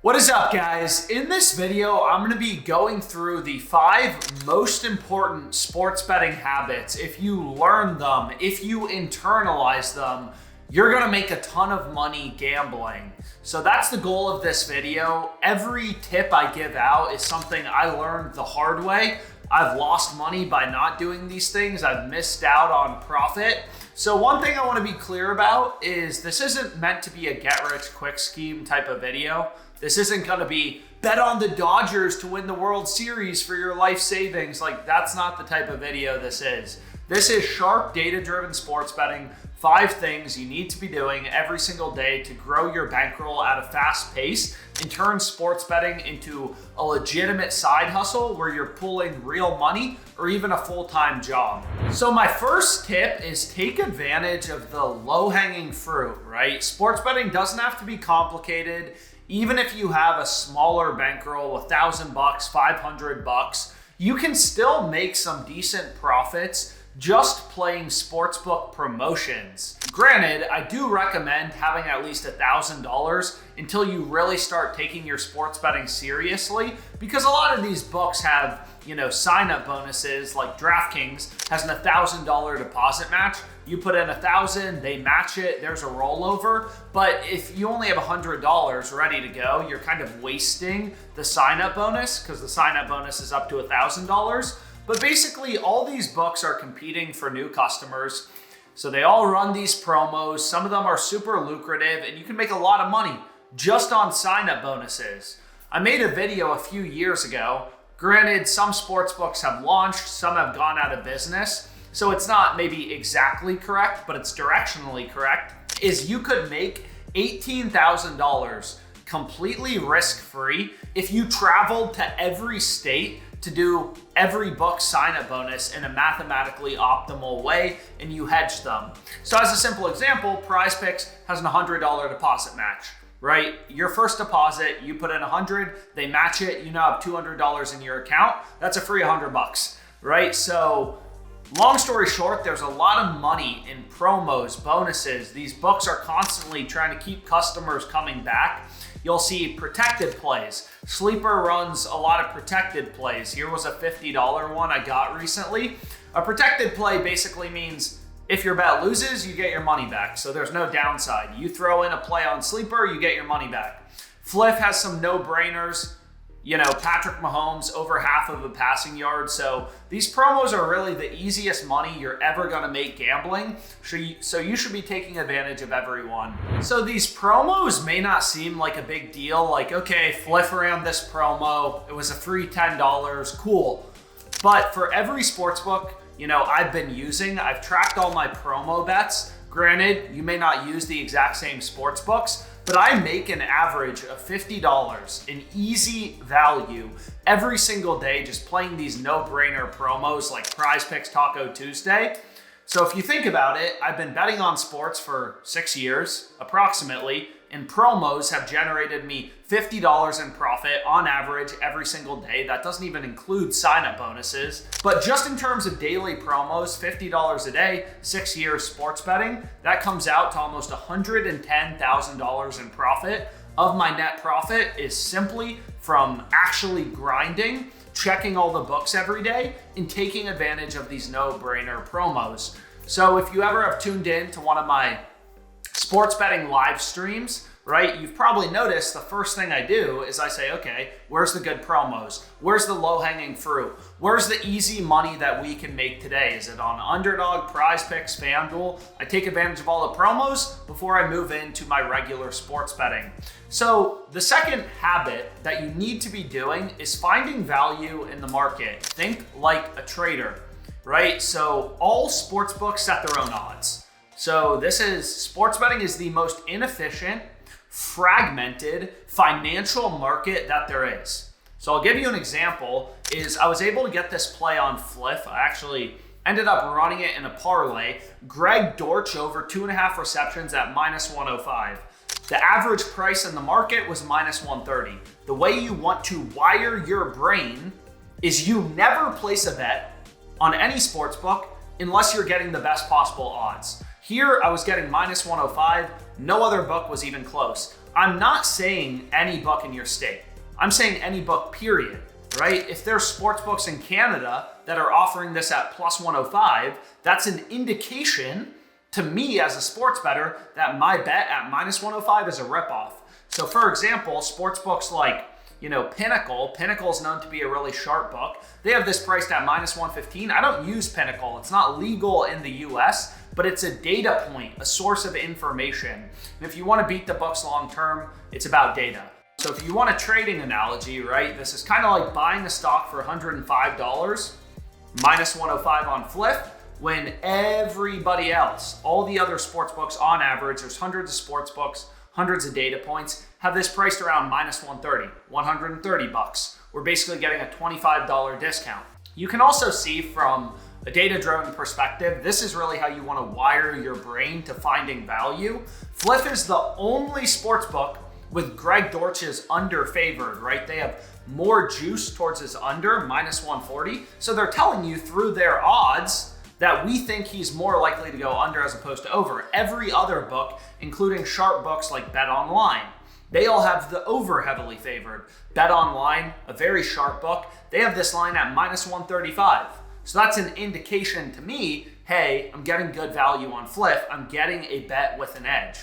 What is up, guys? In this video, I'm going to be going through the 5 most important sports betting habits. If you learn them, if you internalize them, you're going to make a ton of money gambling. So that's the goal of this video. Every tip I give out is something I learned the hard way. I've lost money by not doing these things. I've missed out on profit. So one thing I want to be clear about is this isn't meant to be a get-rich-quick scheme type of video. This isn't going to be bet on the Dodgers to win the World Series for your life savings. Like, that's not the type of video this is. This is sharp, data-driven sports betting. 5 things you need to be doing every single day to grow your bankroll at a fast pace and turn sports betting into a legitimate side hustle where you're pulling real money or even a full-time job. So my first tip is take advantage of the low-hanging fruit, right? Sports betting doesn't have to be complicated. Even if you have a smaller bankroll, $1,000, $500, you can still make some decent profits just playing sportsbook promotions. Granted, I do recommend having at least $1,000 until you really start taking your sports betting seriously, because a lot of these books have, sign-up bonuses. Like DraftKings has an $1,000 deposit match. You put in $1,000, they match it, there's a rollover. But if you only have $100 ready to go, you're kind of wasting the sign-up bonus, because the sign-up bonus is up to $1,000. But basically, all these books are competing for new customers. So they all run these promos. Some of them are super lucrative, and you can make a lot of money just on sign-up bonuses. I made a video a few years ago. Granted, some sports books have launched, some have gone out of business. So it's not maybe exactly correct, but it's directionally correct, is you could make $18,000 completely risk-free if you traveled to every state to do every book sign-up bonus in a mathematically optimal way, and you hedge them. So as a simple example, PrizePicks has an $100 deposit match, right? Your first deposit, you put in $100, they match it, you now have $200 in your account. That's a free $100, right? So long story short, there's a lot of money in promos, bonuses. These books are constantly trying to keep customers coming back. You'll see protected plays. Sleeper runs a lot of protected plays. Here was a $50 one I got recently. A protected play basically means if your bet loses, you get your money back. So there's no downside. You throw in a play on Sleeper, you get your money back. Fliff has some no-brainers. Patrick Mahomes, over half of a passing yard. So these promos are really the easiest money you're ever going to make gambling. So you should be taking advantage of every one. So these promos may not seem like a big deal. Like, okay, Fliff ran this promo. It was a free $10. Cool. But for every sportsbook, I've been using, I've tracked all my promo bets. Granted, you may not use the exact same sportsbooks, but I make an average of $50 in easy value every single day just playing these no-brainer promos like PrizePicks Taco Tuesday. So if you think about it, I've been betting on sports for 6 years, approximately, and promos have generated me $50 in profit on average every single day. That doesn't even include sign-up bonuses. But just in terms of daily promos, $50 a day, 6 years sports betting, that comes out to almost $110,000 in profit. Of my net profit is simply from actually grinding, checking all the books every day, and taking advantage of these no-brainer promos. So if you ever have tuned in to one of my sports betting live streams, right, you've probably noticed the first thing I do is I say, okay, where's the good promos? Where's the low-hanging fruit? Where's the easy money that we can make today? Is it on Underdog, PrizePicks, FanDuel? I take advantage of all the promos before I move into my regular sports betting. So the second habit that you need to be doing is finding value in the market. Think like a trader, right? So all sports books set their own odds. So sports betting is the most inefficient, fragmented financial market that there is. So I'll give you an example. I was able to get this play on Fliff. I actually ended up running it in a parlay. Greg Dortch over 2.5 receptions at -105. The average price in the market was -130. The way you want to wire your brain is you never place a bet on any sports book unless you're getting the best possible odds. Here, I was getting -105. No other book was even close. I'm not saying any book in your state. I'm saying any book, period, right? If there's sports books in Canada that are offering this at plus 105, that's an indication to me as a sports bettor that my bet at minus 105 is a ripoff. So for example, sports books like, Pinnacle is known to be a really sharp book. They have this priced at minus 115. I don't use Pinnacle. It's not legal in the US, but it's a data point, a source of information. And if you want to beat the books long term, it's about data. So if you want a trading analogy, right, this is kind of like buying a stock for $105, minus 105 on flip, when everybody else, all the other sports books on average, there's hundreds of sports books, hundreds of data points, have this priced around minus 130, 130 bucks. We're basically getting a $25 discount. You can also see from a data-driven perspective, this is really how you want to wire your brain to finding value. Flip is the only sports book with Greg Dortch's under favored, right? They have more juice towards his under, minus 140. So they're telling you through their odds that we think he's more likely to go under as opposed to over. Every other book, including sharp books like Bet Online, they all have the over heavily favored. Bet Online, a very sharp book, they have this line at minus 135. So that's an indication to me, hey, I'm getting good value on flip. I'm getting a bet with an edge.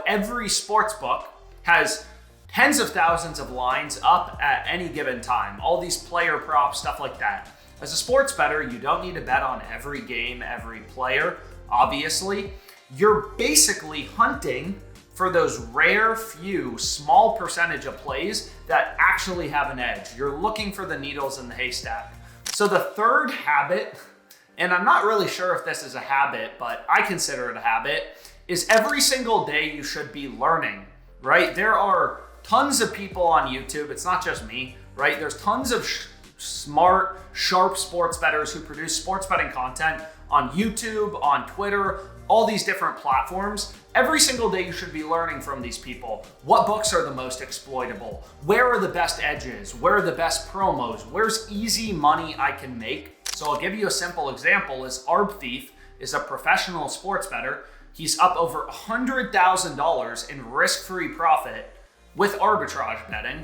Every sports book has tens of thousands of lines up at any given time. All these player props, stuff like that. As a sports bettor, you don't need to bet on every game, every player, obviously. You're basically hunting for those rare few, small percentage of plays that actually have an edge. You're looking for the needles in the haystack. So the third habit, and I'm not really sure if this is a habit, but I consider it a habit, is every single day you should be learning, right? There are tons of people on YouTube. It's not just me, right? There's tons of smart, sharp sports bettors who produce sports betting content on YouTube, on Twitter, all these different platforms. Every single day you should be learning from these people. What books are the most exploitable? Where are the best edges? Where are the best promos? Where's easy money I can make? So I'll give you a simple example is Arbitrage is a professional sports bettor. He's up over $100,000 in risk-free profit with arbitrage betting.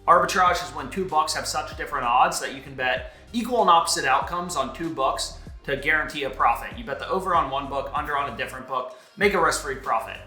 Arbitrage is when two books have such different odds that you can bet equal and opposite outcomes on two books to guarantee a profit. You bet the over on one book, under on a different book, make a risk-free profit.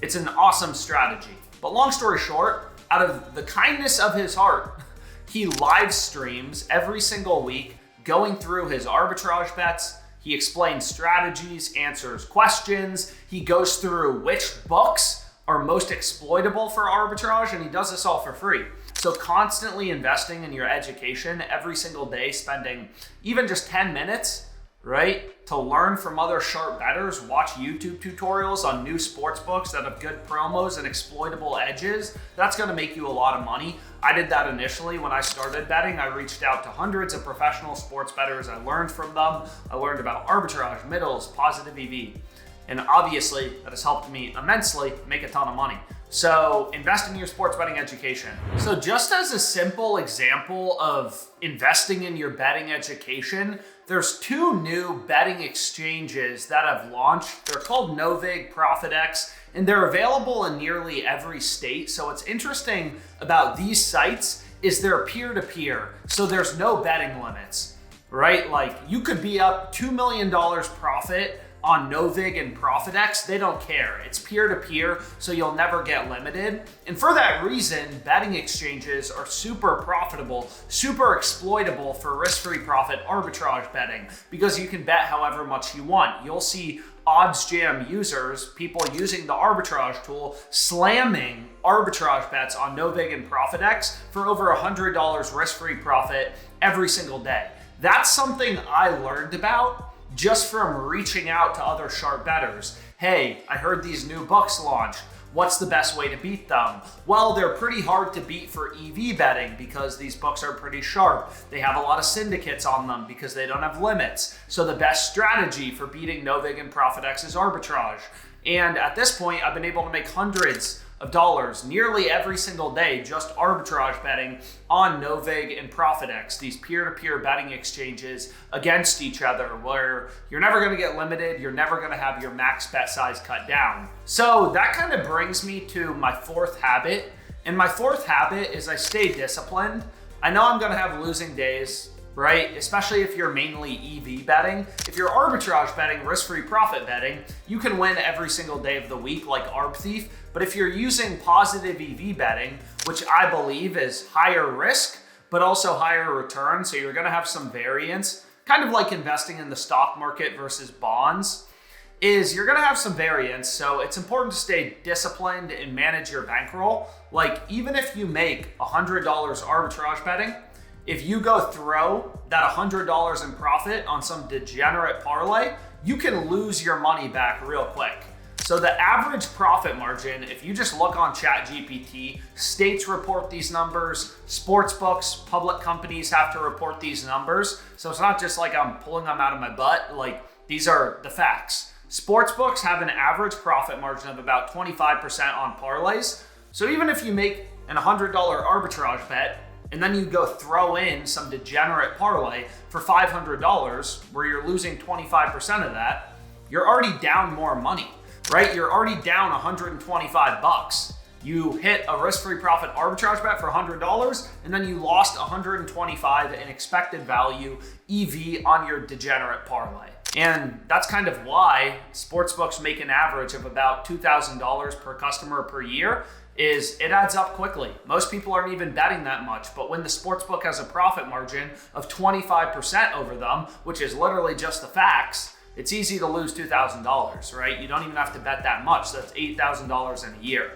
It's an awesome strategy. But long story short, out of the kindness of his heart, he live streams every single week going through his arbitrage bets. He explains strategies, answers questions. He goes through which books are most exploitable for arbitrage, and he does this all for free. So constantly investing in your education every single day, spending even just 10 minutes, right, to learn from other sharp bettors, watch YouTube tutorials on new sports books that have good promos and exploitable edges. That's gonna make you a lot of money. I did that initially when I started betting. I reached out to hundreds of professional sports bettors. I learned from them. I learned about arbitrage, middles, positive EV. And obviously that has helped me immensely make a ton of money. So invest in your sports betting education. So just as a simple example of investing in your betting education, there's two new betting exchanges that have launched. They're called Novig, ProfitX, and they're available in nearly every state. So what's interesting about these sites is they're peer-to-peer. So there's no betting limits, right? Like you could be up $2 million profit on Novig and ProfitX, they don't care. It's peer-to-peer, so you'll never get limited. And for that reason, betting exchanges are super profitable, super exploitable for risk-free profit arbitrage betting, because you can bet however much you want. You'll see OddsJam users, people using the arbitrage tool, slamming arbitrage bets on Novig and ProfitX for over $100 risk-free profit every single day. That's something I learned about just from reaching out to other sharp bettors. Hey, I heard these new books launched. What's the best way to beat them? Well, they're pretty hard to beat for EV betting because these books are pretty sharp. They have a lot of syndicates on them because they don't have limits. So the best strategy for beating Novig and ProfitX is arbitrage. And at this point, I've been able to make hundreds of dollars nearly every single day just arbitrage betting on Novig and ProfitX, these peer-to-peer betting exchanges against each other where you're never going to get limited, you're never going to have your max bet size cut down. So that kind of brings me to my fourth habit. And my fourth habit is I stay disciplined. I know I'm going to have losing days, right? Especially if you're mainly EV betting. If you're arbitrage betting, risk-free profit betting, you can win every single day of the week like Arb Thief. But if you're using positive EV betting, which I believe is higher risk, but also higher return, so you're gonna have some variance, kind of like investing in the stock market versus bonds, is you're gonna have some variance. So it's important to stay disciplined and manage your bankroll. Like even if you make $100 arbitrage betting, if you go throw that $100 in profit on some degenerate parlay, you can lose your money back real quick. So the average profit margin, if you just look on ChatGPT, states report these numbers, sportsbooks, public companies have to report these numbers. So it's not just like I'm pulling them out of my butt, like these are the facts. Sportsbooks have an average profit margin of about 25% on parlays. So even if you make an $100 arbitrage bet, and then you go throw in some degenerate parlay for $500 where you're losing 25% of that, you're already down more money, right? You're already down 125 bucks. You hit a risk-free profit arbitrage bet for $100 and then you lost 125 in expected value EV on your degenerate parlay. And that's kind of why sportsbooks make an average of about $2,000 per customer per year. Is it adds up quickly. Most people aren't even betting that much, but when the sportsbook has a profit margin of 25% over them, which is literally just the facts, it's easy to lose $2,000, right? You don't even have to bet that much. That's $8,000 in a year.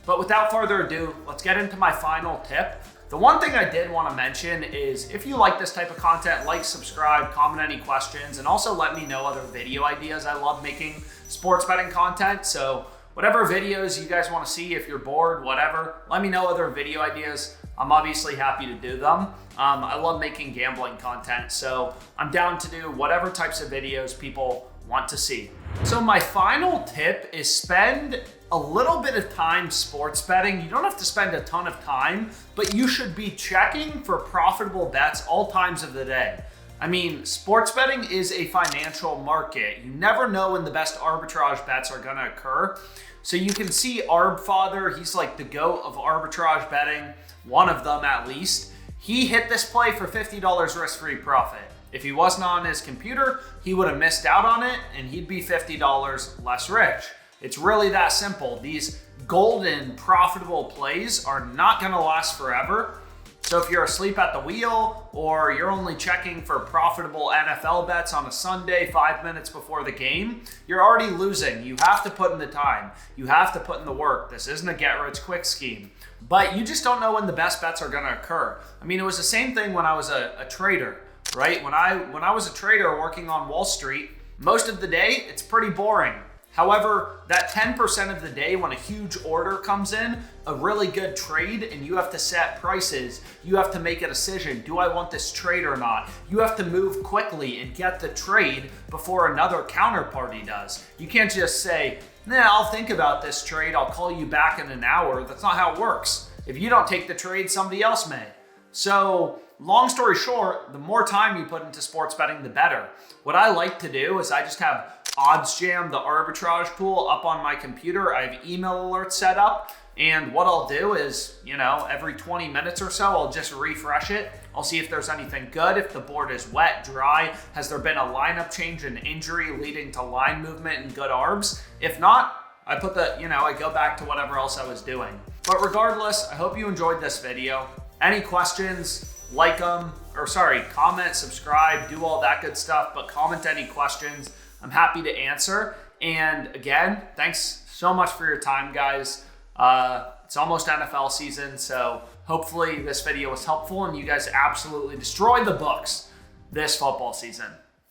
But without further ado, let's get into my final tip. The one thing I did want to mention is if you like this type of content, like, subscribe, comment any questions, and also let me know other video ideas. I love making sports betting content, so whatever videos you guys want to see, if you're bored, whatever, let me know other video ideas. I'm obviously happy to do them. I love making gambling content, so I'm down to do whatever types of videos people want to see. So my final tip is spend a little bit of time sports betting. You don't have to spend a ton of time, but you should be checking for profitable bets all times of the day. I mean, sports betting is a financial market. You never know when the best arbitrage bets are gonna occur. So you can see Arbfather, he's like the GOAT of arbitrage betting, one of them at least. He hit this play for $50 risk-free profit. If he wasn't on his computer, he would have missed out on it and he'd be $50 less rich. It's really that simple. These golden profitable plays are not gonna last forever. So if you're asleep at the wheel or you're only checking for profitable NFL bets on a Sunday 5 minutes before the game, you're already losing. You have to put in the time. You have to put in the work. This isn't a get-rich-quick scheme. But you just don't know when the best bets are gonna occur. I mean, it was the same thing when I was a trader, right? When I was a trader working on Wall Street, most of the day, it's pretty boring. However, that 10% of the day when a huge order comes in, a really good trade, and you have to set prices, you have to make a decision, do I want this trade or not? You have to move quickly and get the trade before another counterparty does. You can't just say, nah, I'll think about this trade, I'll call you back in an hour. That's not how it works. If you don't take the trade, somebody else may. So long story short, the more time you put into sports betting, the better. What I like to do is I just have OddsJam, the arbitrage tool, up on my computer. I have email alerts set up. And what I'll do is, every 20 minutes or so, I'll just refresh it. I'll see if there's anything good, if the board is wet, dry, has there been a lineup change, an injury leading to line movement and good arbs. If not, I put I go back to whatever else I was doing. But regardless, I hope you enjoyed this video. Any questions, comment, subscribe, do all that good stuff, but comment any questions. I'm happy to answer. And again, thanks so much for your time, guys. It's almost NFL season, so hopefully this video was helpful and you guys absolutely destroy the books this football season.